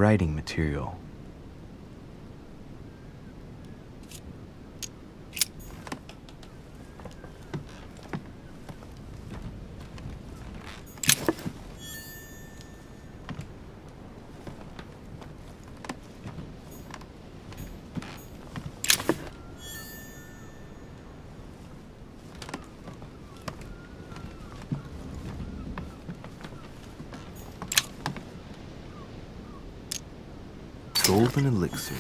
writing material. Golden elixir.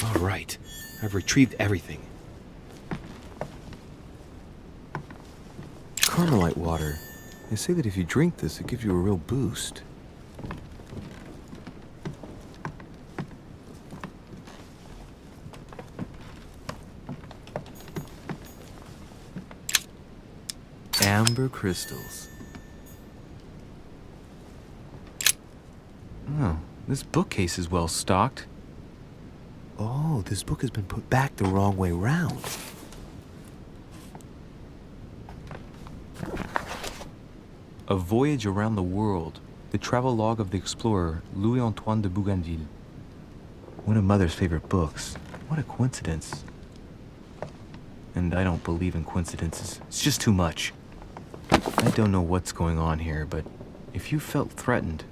All right, I've retrieved everything. Carmelite water. They say that if you drink this, it gives you a real boost. Amber crystals. Oh, this bookcase is well stocked. Oh, this book has been put back the wrong way round. A Voyage Around the World, the travel log of the explorer Louis-Antoine de Bougainville. One of Mother's favorite books. What a coincidence. And I don't believe in coincidences. It's just too much. I don't know what's going on here, but if you felt threatened,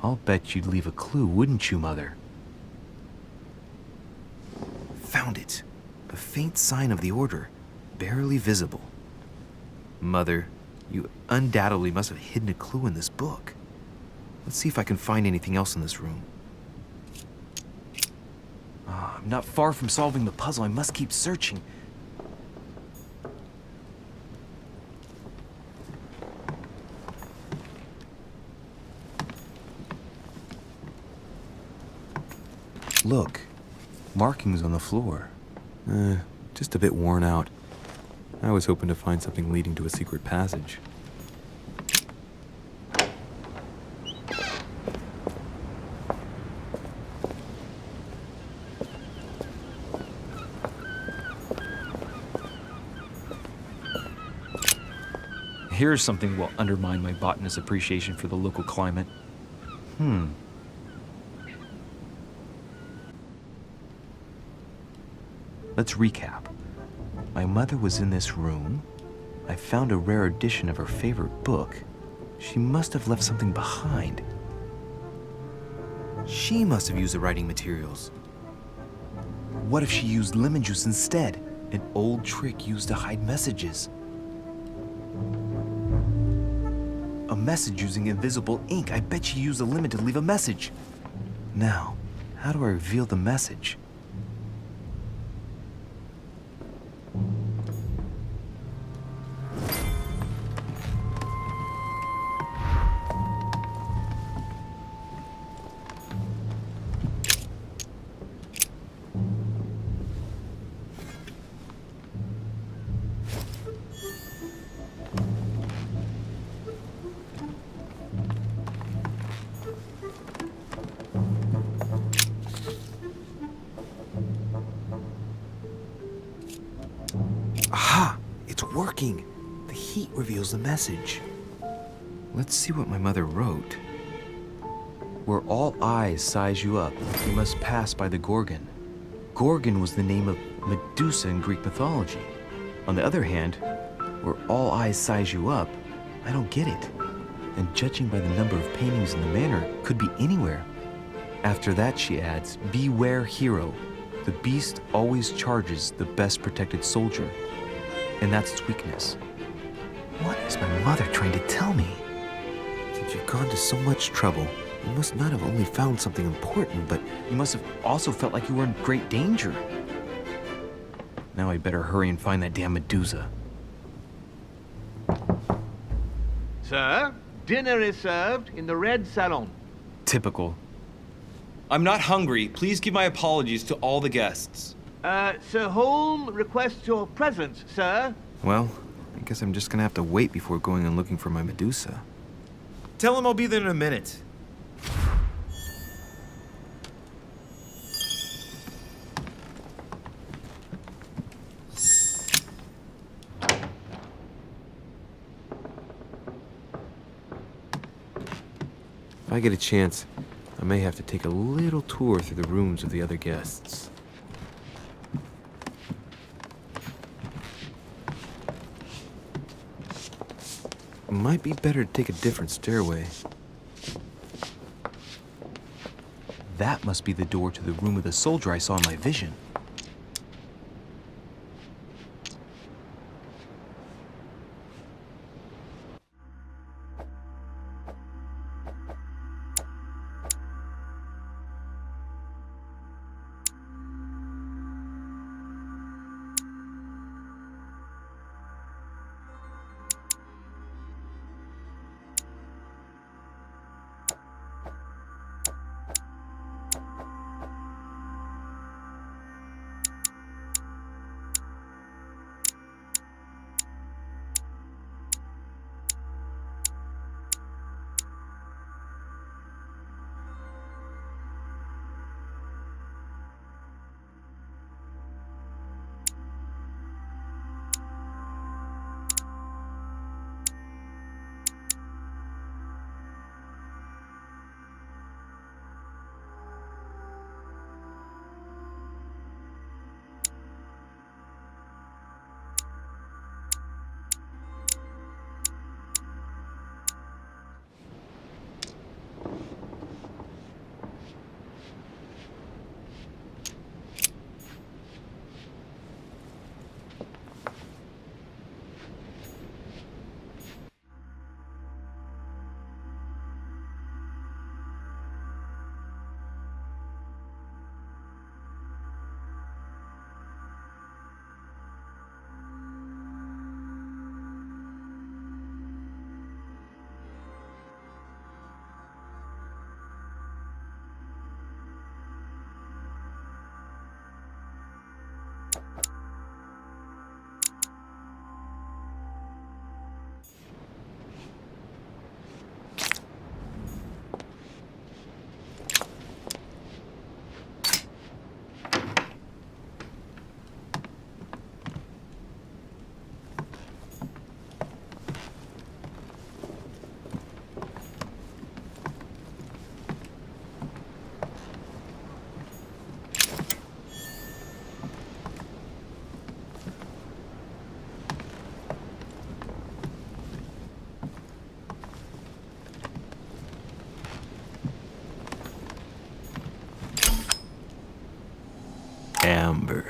I'll bet you'd leave a clue, wouldn't you, Mother? Found it. A faint sign of the order, barely visible. Mother, you undoubtedly must have hidden a clue in this book. Let's see if I can find anything else in this room. I'm not far from solving the puzzle. I must keep searching. Look, markings on the floor. Just a bit worn out. I was hoping to find something leading to a secret passage. Here's something that will undermine my botanist's appreciation for the local climate. Let's recap. My mother was in this room. I found a rare edition of her favorite book. She must have left something behind. She must have used the writing materials. What if she used lemon juice instead? An old trick used to hide messages. A message using invisible ink. I bet she used a lemon to leave a message. Now, how do I reveal the message? Aha! It's working! The heat reveals the message. Let's see what my mother wrote. Where all eyes size you up, you must pass by the Gorgon. Gorgon was the name of Medusa in Greek mythology. On the other hand, where all eyes size you up, I don't get it. And judging by the number of paintings in the manor, could be anywhere. After that, she adds, beware hero. The beast always charges the best protected soldier. And that's its weakness. What is my mother trying to tell me? Since you've gone to so much trouble, you must not have only found something important, but you must have also felt like you were in great danger. Now I better hurry and find that damn Medusa. Sir, dinner is served in the red salon. Typical. I'm not hungry. Please give my apologies to all the guests. Sir Holm requests your presence, sir. Well, I guess I'm just gonna have to wait before going and looking for my Medusa. Tell him I'll be there in a minute. I get a chance, I may have to take a little tour through the rooms of the other guests. Might be better to take a different stairway. That must be the door to the room of the soldier I saw in my vision. Amber.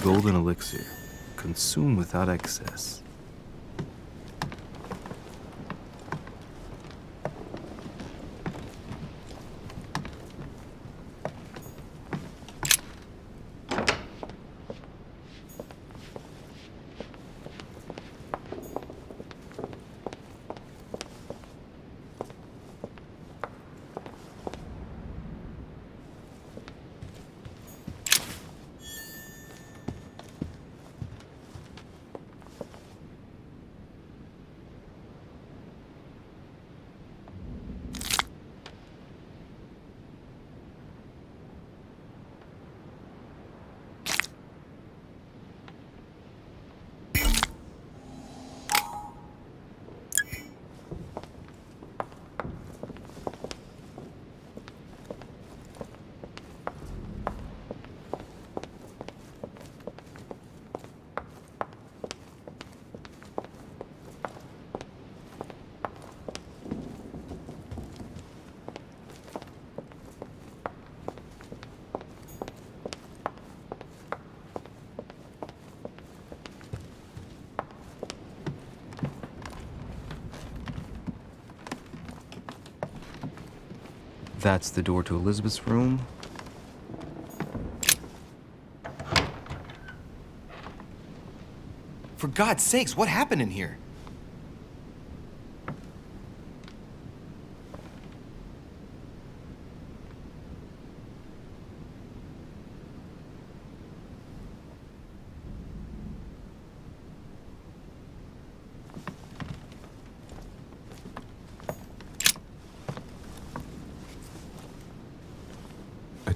Golden elixir. Consume without excess. That's the door to Elizabeth's room. For God's sakes, what happened in here?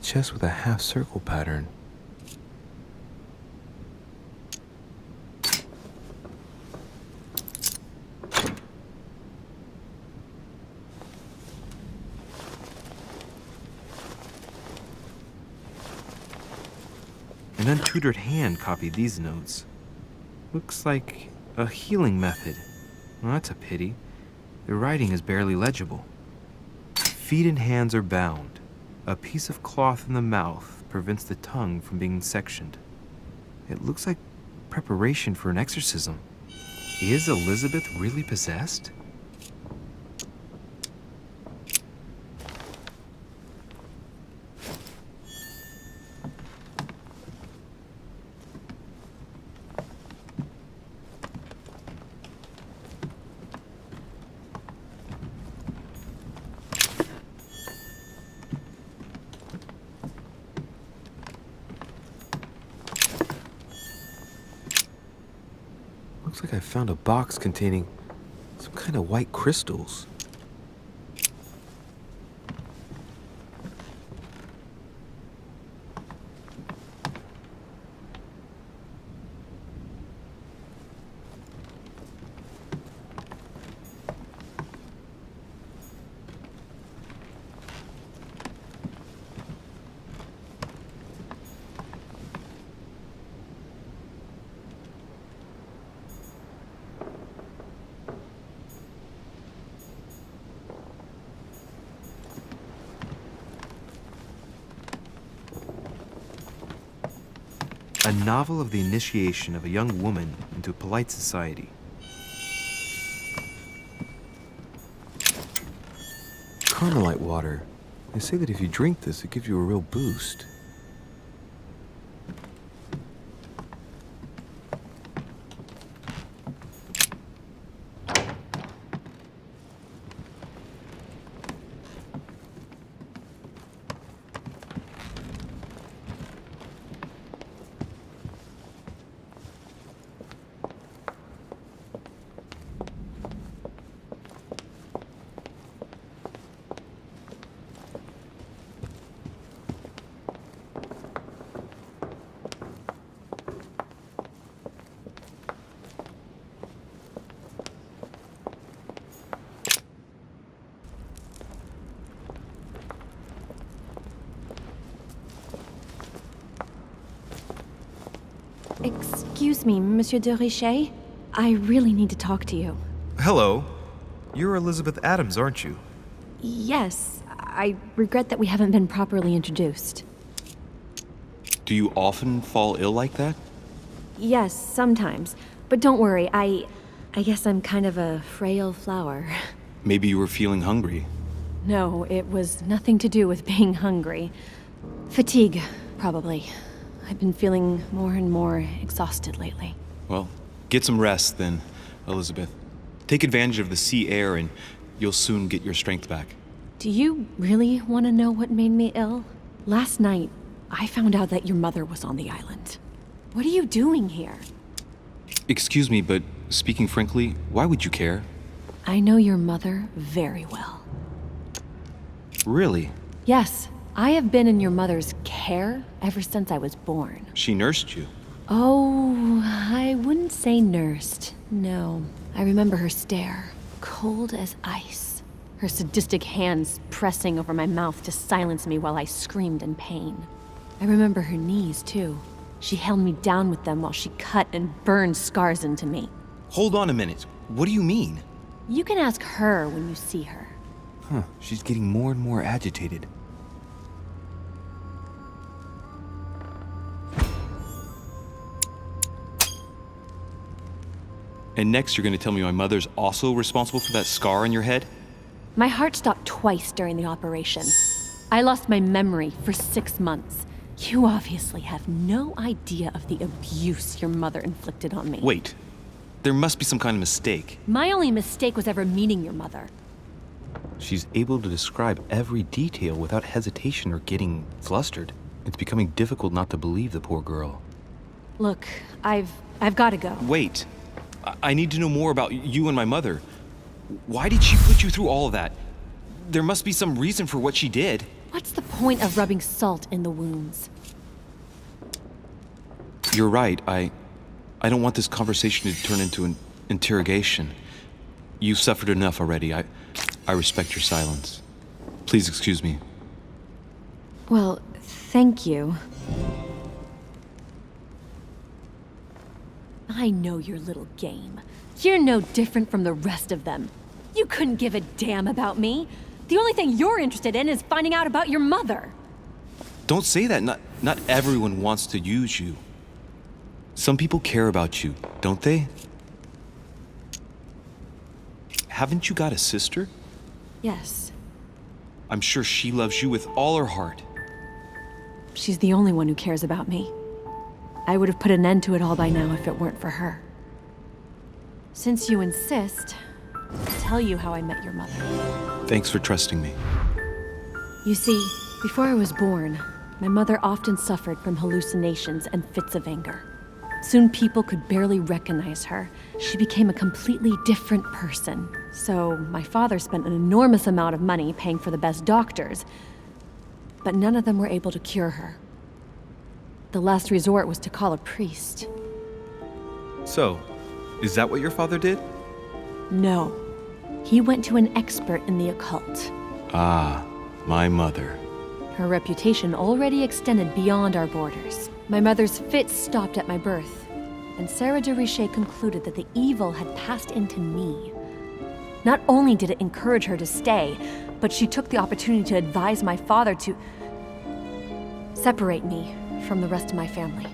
chest with a half-circle pattern. An untutored hand copied these notes. Looks like a healing method. Well, that's a pity. The writing is barely legible. Feet and hands are bound. A piece of cloth in the mouth prevents the tongue from being sectioned. It looks like preparation for an exorcism. Is Elizabeth really possessed? Looks like I found a box containing some kind of white crystals. A novel of the initiation of a young woman into polite society. Carmelite water. They say that if you drink this, it gives you a real boost. Excuse me, Monsieur de Richet. I really need to talk to you. Hello. You're Elizabeth Adams, aren't you? Yes, I regret that we haven't been properly introduced. Do you often fall ill like that? Yes, sometimes. But don't worry, I guess I'm kind of a frail flower. Maybe you were feeling hungry. No, it was nothing to do with being hungry. Fatigue, probably. I've been feeling more and more exhausted lately. Well, get some rest then, Elizabeth. Take advantage of the sea air and you'll soon get your strength back. Do you really want to know what made me ill? Last night, I found out that your mother was on the island. What are you doing here? Excuse me, but speaking frankly, why would you care? I know your mother very well. Really? Yes, I have been in your mother's care ever since I was born. She nursed you? Oh, I wouldn't say nursed. No. I remember her stare, cold as ice. Her sadistic hands pressing over my mouth to silence me while I screamed in pain. I remember her knees, too. She held me down with them while she cut and burned scars into me. Hold on a minute. What do you mean? You can ask her when you see her. Huh, she's getting more and more agitated. And next you're gonna tell me my mother's also responsible for that scar on your head? My heart stopped twice during the operation. I lost my memory for 6 months. You obviously have no idea of the abuse your mother inflicted on me. Wait. There must be some kind of mistake. My only mistake was ever meeting your mother. She's able to describe every detail without hesitation or getting flustered. It's becoming difficult not to believe the poor girl. Look, I've got to go. Wait. I need to know more about you and my mother. Why did she put you through all of that? There must be some reason for what she did. What's the point of rubbing salt in the wounds? You're right. I don't want this conversation to turn into an interrogation. You've suffered enough already. I respect your silence. Please excuse me. Well, thank you. I know your little game. You're no different from the rest of them. You couldn't give a damn about me. The only thing you're interested in is finding out about your mother. Don't say that. Not everyone wants to use you. Some people care about you, don't they? Haven't you got a sister? Yes. I'm sure she loves you with all her heart. She's the only one who cares about me. I would have put an end to it all by now if it weren't for her. Since you insist, I'll tell you how I met your mother. Thanks for trusting me. You see, before I was born, my mother often suffered from hallucinations and fits of anger. Soon people could barely recognize her. She became a completely different person. So my father spent an enormous amount of money paying for the best doctors, but none of them were able to cure her. The last resort was to call a priest. So, is that what your father did? No. He went to an expert in the occult. Ah, my mother. Her reputation already extended beyond our borders. My mother's fits stopped at my birth, and Sarah de Richet concluded that the evil had passed into me. Not only did it encourage her to stay, but she took the opportunity to advise my father to separate me from the rest of my family.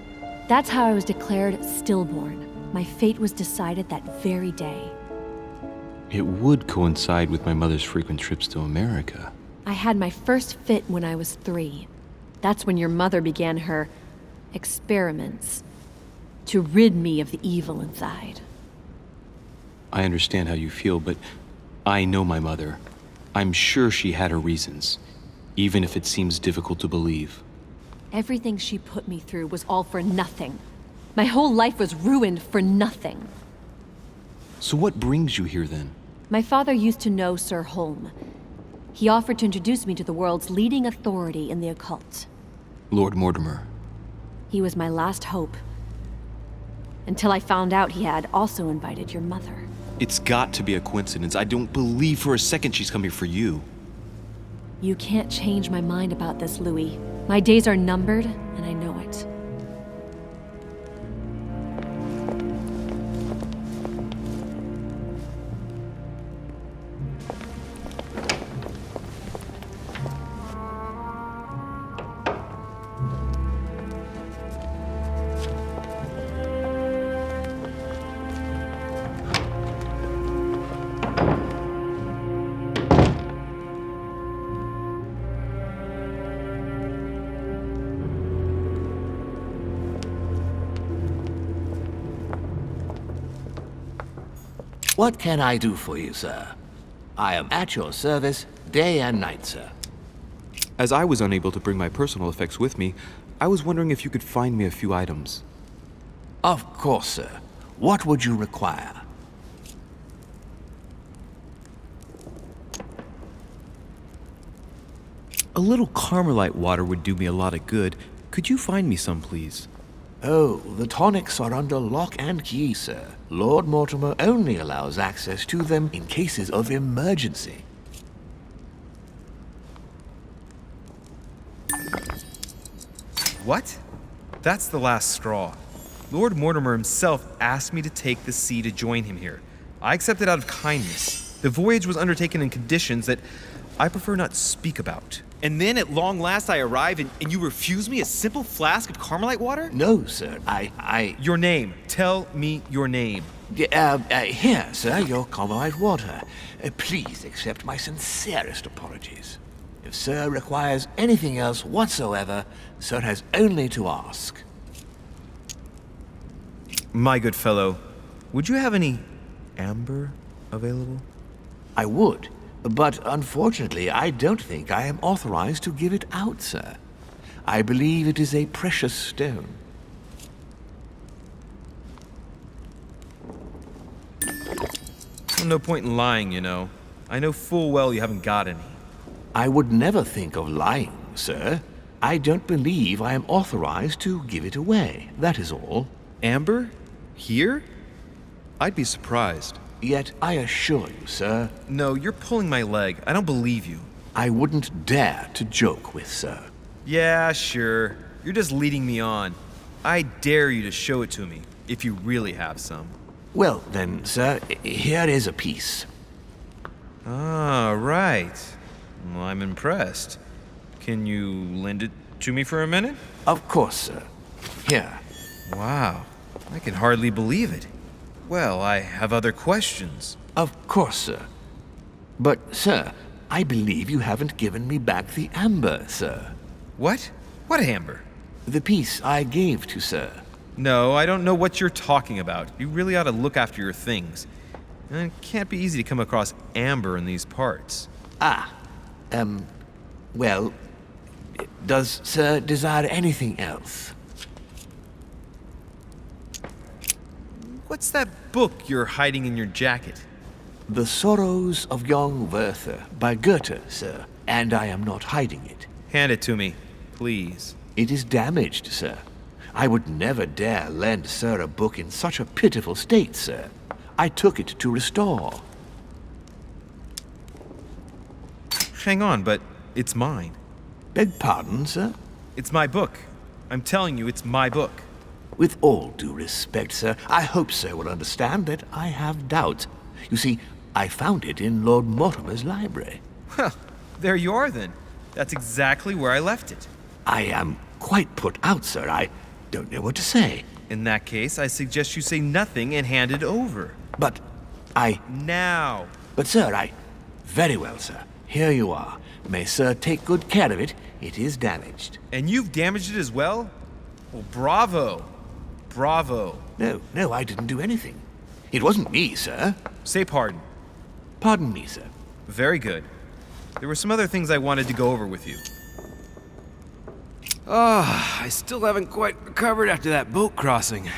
That's how I was declared stillborn. My fate was decided that very day. It would coincide with my mother's frequent trips to America. I had my first fit when I was 3. That's when your mother began her experiments to rid me of the evil inside. I understand how you feel, but I know my mother. I'm sure she had her reasons, even if it seems difficult to believe. Everything she put me through was all for nothing. My whole life was ruined for nothing. So what brings you here then? My father used to know Sir Holm. He offered to introduce me to the world's leading authority in the occult. Lord Mortimer. He was my last hope. Until I found out he had also invited your mother. It's got to be a coincidence. I don't believe for a second she's come here for you. You can't change my mind about this, Louis. My days are numbered, and I know it. What can I do for you, sir? I am at your service day and night, sir. As I was unable to bring my personal effects with me, I was wondering if you could find me a few items. Of course, sir. What would you require? A little Carmelite water would do me a lot of good. Could you find me some, please? Oh, the tonics are under lock and key, sir. Lord Mortimer only allows access to them in cases of emergency. What? That's the last straw. Lord Mortimer himself asked me to take the sea to join him here. I accepted out of kindness. The voyage was undertaken in conditions that I prefer not speak about. And then at long last I arrive and you refuse me a simple flask of Carmelite water? No, sir. Your name. Tell me your name. Here, sir, your Carmelite water. Please accept my sincerest apologies. If sir requires anything else whatsoever, sir has only to ask. My good fellow, would you have any amber available? I would, but unfortunately I don't think I am authorized to give it out, sir. I believe it is a precious stone. No point in lying, you know. I know full well you haven't got any. I would never think of lying, sir. I don't believe I am authorized to give it away, that is all. Amber? Here? I'd be surprised. Yet I assure you, sir, No, you're pulling my leg. I don't believe you. I wouldn't dare to joke with sir. Yeah, sure. You're just leading me on. I dare you to show it to me, if you really have some. Well then, sir, here is a piece. Ah, right. Well, I'm impressed. Can you lend it to me for a minute? Of course, sir. Here. Wow, I can hardly believe it. Well, I have other questions. Of course, sir. But, sir, I believe you haven't given me back the amber, sir. What? What amber? The piece I gave to sir. No, I don't know what you're talking about. You really ought to look after your things. It can't be easy to come across amber in these parts. Well, does sir desire anything else? What's that book you're hiding in your jacket? The Sorrows of Young Werther by Goethe, sir, and I am not hiding it. Hand it to me, please. It is damaged, sir. I would never dare lend sir a book in such a pitiful state, sir. I took it to restore. Hang on, but it's mine. Beg pardon, sir? It's my book. I'm telling you, it's my book. With all due respect, sir, I hope sir will understand that I have doubts. You see, I found it in Lord Mortimer's library. Well, there you are then. That's exactly where I left it. I am quite put out, sir. I don't know what to say. In that case, I suggest you say nothing and hand it over. But Now! But, sir, Very well, sir. Here you are. May sir take good care of it. It is damaged. And you've damaged it as well? Well, bravo. Bravo. No, I didn't do anything. It wasn't me, sir. Say pardon. Pardon me, sir. Very good. There were some other things I wanted to go over with you. I still haven't quite recovered after that boat crossing.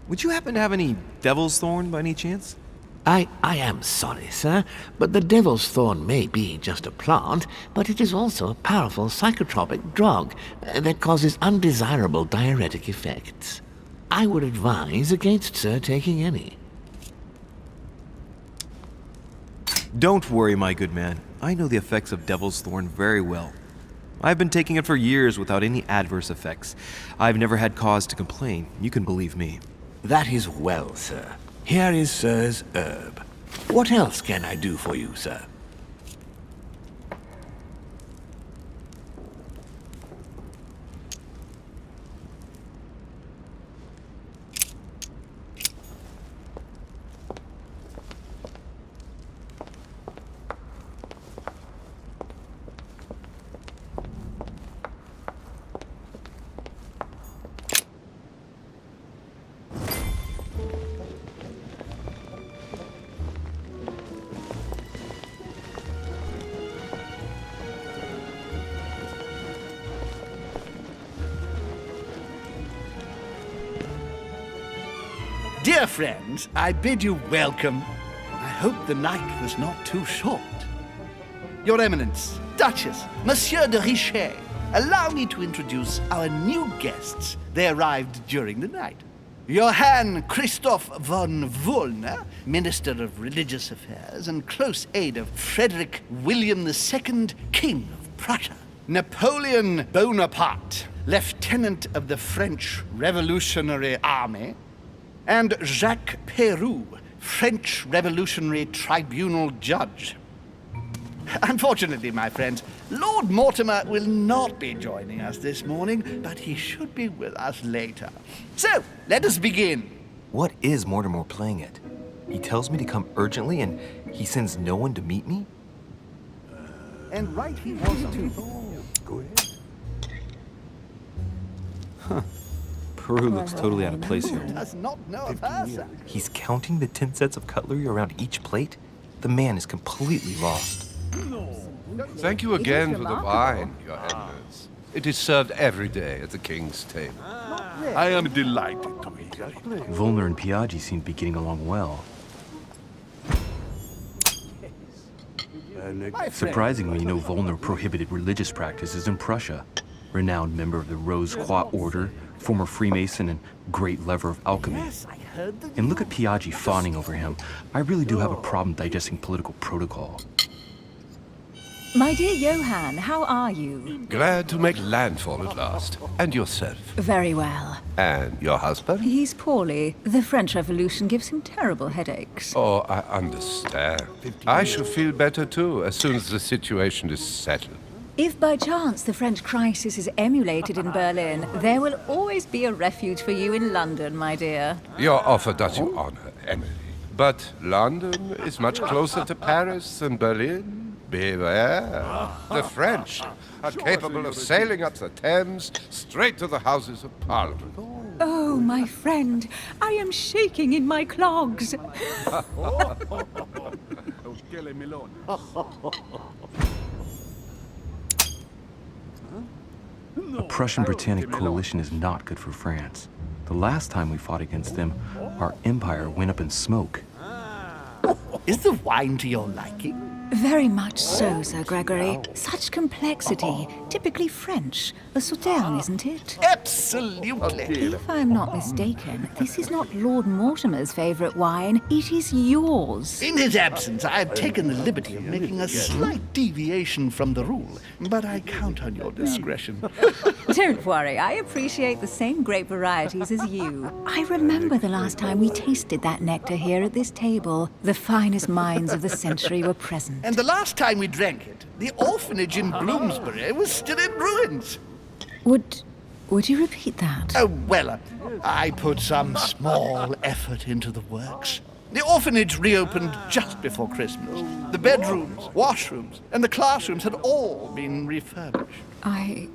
Would you happen to have any devil's thorn by any chance? I am sorry, sir, but the devil's thorn may be just a plant, but it is also a powerful psychotropic drug that causes undesirable diuretic effects. I would advise against sir taking any. Don't worry, my good man. I know the effects of devil's thorn very well. I've been taking it for years without any adverse effects. I've never had cause to complain. You can believe me. That is well, sir. Here is sir's herb. What else can I do for you, sir? Dear friends, I bid you welcome. I hope the night was not too short. Your Eminence, Duchess, Monsieur de Richet, allow me to introduce our new guests. They arrived during the night. Johann Christoph von Wollner, Minister of Religious Affairs and close aide of Frederick William II, King of Prussia. Napoleon Bonaparte, Lieutenant of the French Revolutionary Army. And Jacques Peroux, French Revolutionary Tribunal Judge. Unfortunately, my friends, Lord Mortimer will not be joining us this morning, but he should be with us later. So, let us begin. What is Mortimer playing at? He tells me to come urgently and he sends no one to meet me? And right he was too. Go ahead. Huh. Peru looks totally out of place here. Does not know of her, sir. He's counting the 10 sets of cutlery around each plate? The man is completely lost. Thank you again for the wine, Your Eminence. It is served every day at the king's table. I am delighted to meet you. Volner and Piaggi seem to be getting along well. Surprisingly, no vulgar prohibited religious practices in Prussia. Renowned member of the Rose Croix Order, former Freemason, and great lover of alchemy. And look at Piaggi fawning over him. I really do have a problem digesting political protocol. My dear Johann, how are you? Glad to make landfall at last. And yourself? Very well. And your husband? He's poorly. The French Revolution gives him terrible headaches. Oh, I understand. I shall feel better too, as soon as the situation is settled. If by chance the French crisis is emulated in Berlin, there will always be a refuge for you in London, my dear. Your offer does you honor, Emily. But London is much closer to Paris than Berlin. Beware. The French are capable of sailing up the Thames straight to the Houses of Parliament. Oh, my friend, I am shaking in my clogs. A Prussian-Britannic coalition is not good for France. The last time we fought against them, our empire went up in smoke. Is the wine to your liking? Very much so, Sir Gregory. Such complexity. Typically French. A Sauterne, isn't it? Absolutely. If I'm not mistaken, this is not Lord Mortimer's favourite wine. It is yours. In his absence, I have taken the liberty of making a slight deviation from the rule, but I count on your discretion. Don't worry, I appreciate the same grape varieties as you. I remember the last time we tasted that nectar here at this table. The finest minds of the century were present. And the last time we drank it, the orphanage in Bloomsbury was still in ruins. Would you repeat that? Oh, well, I put some small effort into the works. The orphanage reopened just before Christmas. The bedrooms, washrooms, and the classrooms had all been refurbished. I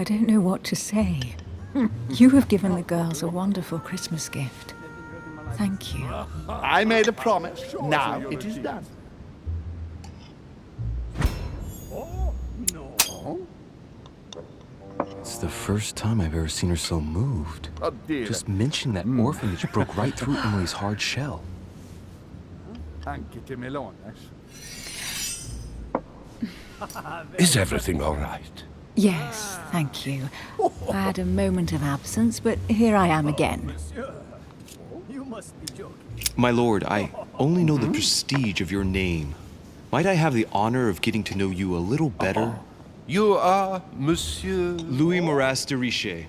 don't know what to say. You have given the girls a wonderful Christmas gift. Thank you. I made a promise. Now it is done. It's the first time I've ever seen her so moved. Just mentioning that orphanage broke right through Emily's hard shell. Is everything all right? Yes, thank you. I had a moment of absence, but here I am again. My lord, I only know the prestige of your name. Might I have the honor of getting to know you a little better? You are Monsieur... Louis Moras de Richet.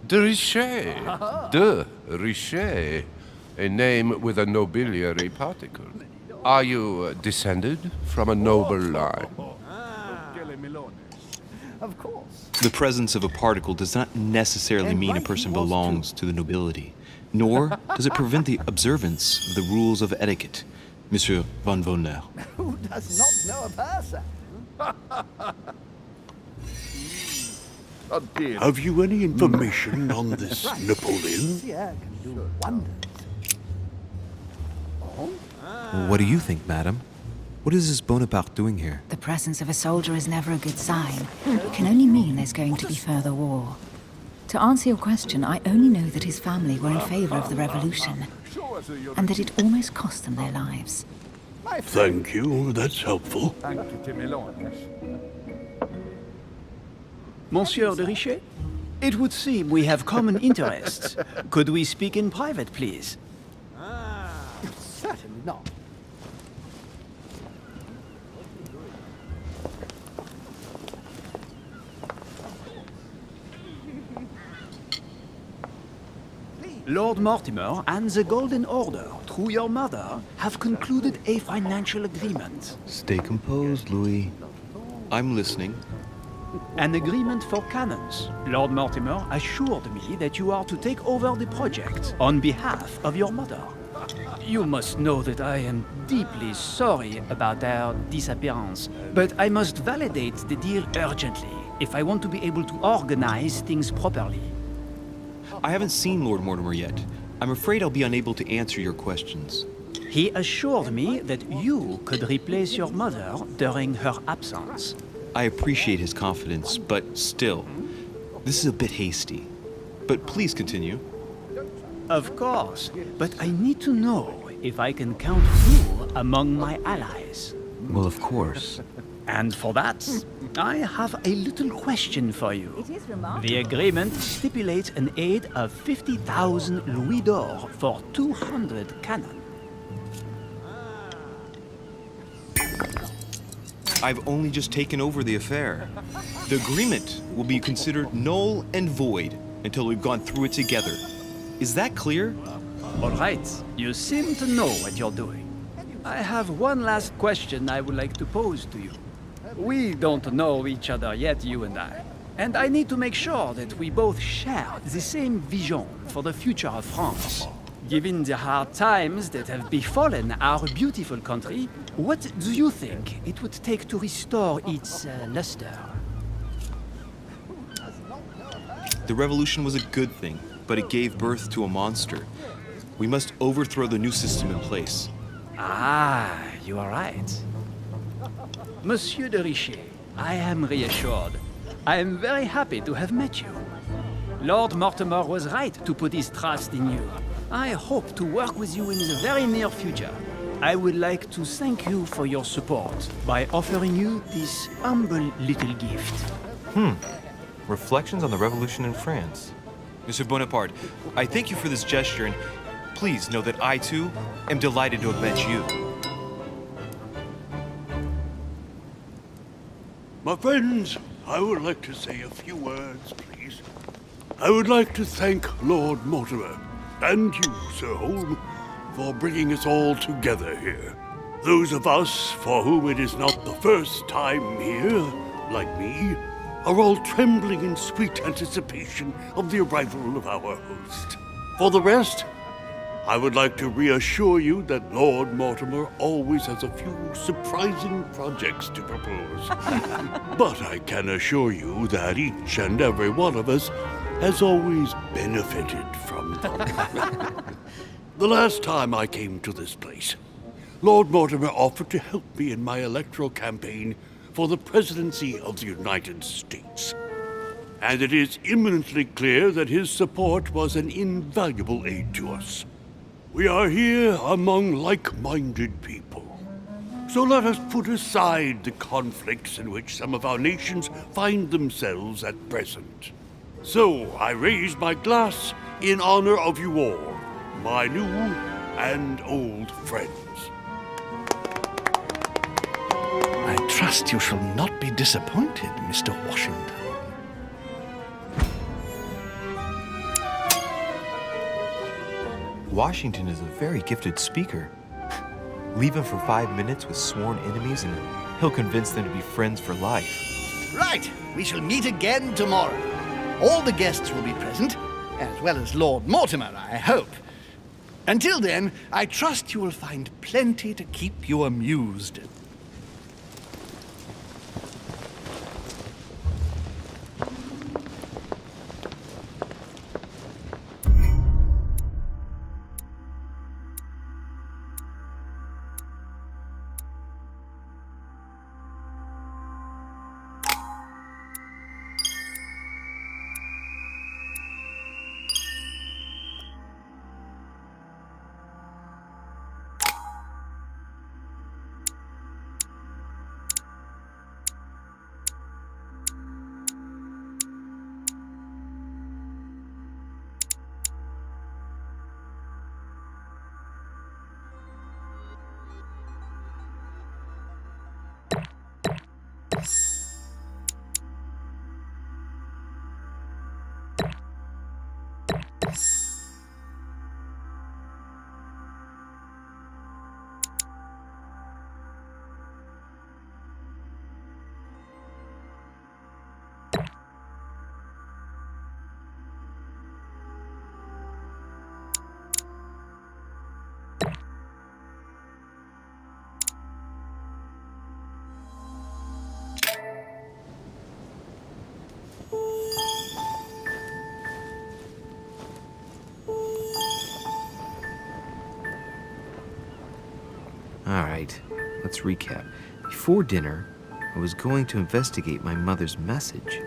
De Richet. De Richet. A name with a nobiliary particle. Are you descended from a noble line? Of course. The presence of a particle does not necessarily mean a person belongs to the nobility, nor does it prevent the observance of the rules of etiquette, Monsieur von Wöhner. Who does not know a person? Have you any information on this Napoleon? Yeah, can do wonders. What do you think, madam? What is this Bonaparte doing here? The presence of a soldier is never a good sign. It can only mean there's going to be further war. To answer your question, I only know that his family were in favor of the revolution, and that it almost cost them their lives. Thank you, that's helpful. Monsieur de Richet? It would seem we have common interests. Could we speak in private, please? Certainly not. Lord Mortimer and the Golden Order, through your mother, have concluded a financial agreement. Stay composed, Louis. I'm listening. An agreement for cannons. Lord Mortimer assured me that you are to take over the project on behalf of your mother. You must know that I am deeply sorry about their disappearance, but I must validate the deal urgently if I want to be able to organize things properly. I haven't seen Lord Mortimer yet. I'm afraid I'll be unable to answer your questions. He assured me that you could replace your mother during her absence. I appreciate his confidence, but still, this is a bit hasty. But please continue. Of course, but I need to know if I can count you among my allies. Well, of course. And for that, I have a little question for you. The agreement stipulates an aid of 50,000 louis d'or for 200 cannon. I've only just taken over the affair. The agreement will be considered null and void until we've gone through it together. Is that clear? All right, you seem to know what you're doing. I have one last question I would like to pose to you. We don't know each other yet, you and I need to make sure that we both share the same vision for the future of France. Given the hard times that have befallen our beautiful country, what do you think it would take to restore its luster? The revolution was a good thing, but it gave birth to a monster. We must overthrow the new system in place. Ah, you are right. Monsieur de Richet, I am reassured. I am very happy to have met you. Lord Mortimer was right to put his trust in you. I hope to work with you in the very near future. I would like to thank you for your support by offering you this humble little gift. Reflections on the Revolution in France. Monsieur Bonaparte, I thank you for this gesture, and please know that I, too, am delighted to have met you. My friends, I would like to say a few words, please. I would like to thank Lord Mortimer and you, Sir Holm, for bringing us all together here. Those of us for whom it is not the first time here, like me, are all trembling in sweet anticipation of the arrival of our host. For the rest, I would like to reassure you that Lord Mortimer always has a few surprising projects to propose. But I can assure you that each and every one of us has always benefited from them. The last time I came to this place, Lord Mortimer offered to help me in my electoral campaign for the presidency of the United States. And it is eminently clear that his support was an invaluable aid to us. We are here among like-minded people. So let us put aside the conflicts in which some of our nations find themselves at present. So I raise my glass in honor of you all, my new and old friends. I trust you shall not be disappointed, Mr. Washington. Washington is a very gifted speaker. Leave him for 5 minutes with sworn enemies and he'll convince them to be friends for life. Right, we shall meet again tomorrow. All the guests will be present, as well as Lord Mortimer, I hope. Until then, I trust you will find plenty to keep you amused. Alright, let's recap. Before dinner, I was going to investigate my mother's message.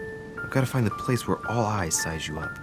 I've got to find the place where all eyes size you up.